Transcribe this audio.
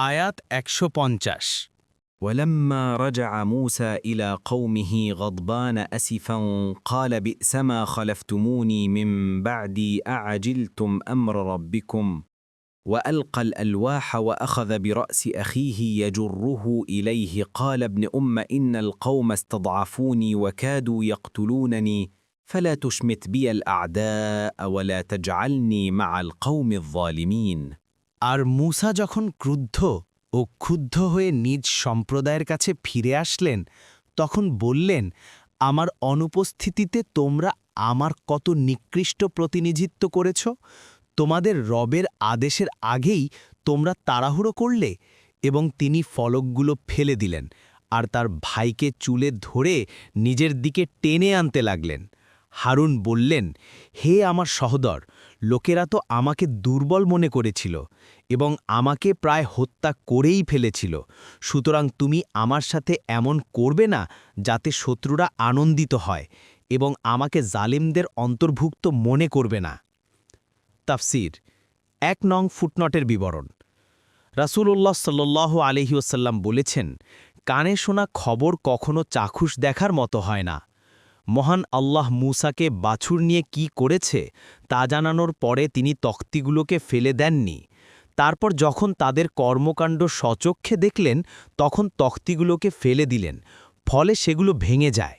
আয়াত ১৫০। ولما رجع موسى إلى قومه غضبان أسفا قال بئسما خلفتموني من بعدي أعجلتم أمر ربكم وألقى الألواح وأخذ برأس أخيه يجره إليه قال ابن إن القوم استضعفوني وكادوا يقتلونني فلا تشمت بي الأعداء ولا تجعلني مع القوم الظالمين আর মূসা যখন ক্রুদ্ধ ও ক্ষুব্ধ হয়ে নিজ সম্প্রদায়ের কাছে ফিরে আসলেন তখন বললেন, আমার অনুপস্থিতিতে তোমরা আমার কত নিকৃষ্ট প্রতিনিধিত্ব করেছ। তোমাদের রবের আদেশের আগেই তোমরা তাড়াহুড়ো করলে। এবং তিনি ফলকগুলো ফেলে দিলেন আর তার ভাইকে চুলে ধরে নিজের দিকে টেনে আনতে লাগলেন। হারুন বললেন, হে আমার সহোদর, লোকেরা তো আমাকে দুর্বল মনে করেছিল এবং আমাকে প্রায় হত্যা করেই ফেলেছিল, সুতরাং তুমি আমার সাথে এমন করবে না যাতে শত্রুরা আনন্দিত হয় এবং আমাকে জালিমদের অন্তর্ভুক্ত মনে করবে না। তাফসির ১ নং ফুটনটের বিবরণ। রাসূলুল্লাহ সাল্লাল্লাহু আলাইহি ওয়াসাল্লাম বলেছেন, কানে শোনা খবর কখনো চাক্ষুষ দেখার মতো হয় না। মহান আল্লাহ মূসাকে বাছুর নিয়ে কি করেছে তা জানানোর পরে তিনি তখ্তিগুলোকে ফেলে দেননি। তারপর যখন তাদের কর্মকাণ্ড সচক্ষে দেখলেন তখন তখ্তিগুলোকে ফেলে দিলেন, ফলে সেগুলো ভেঙে যায়।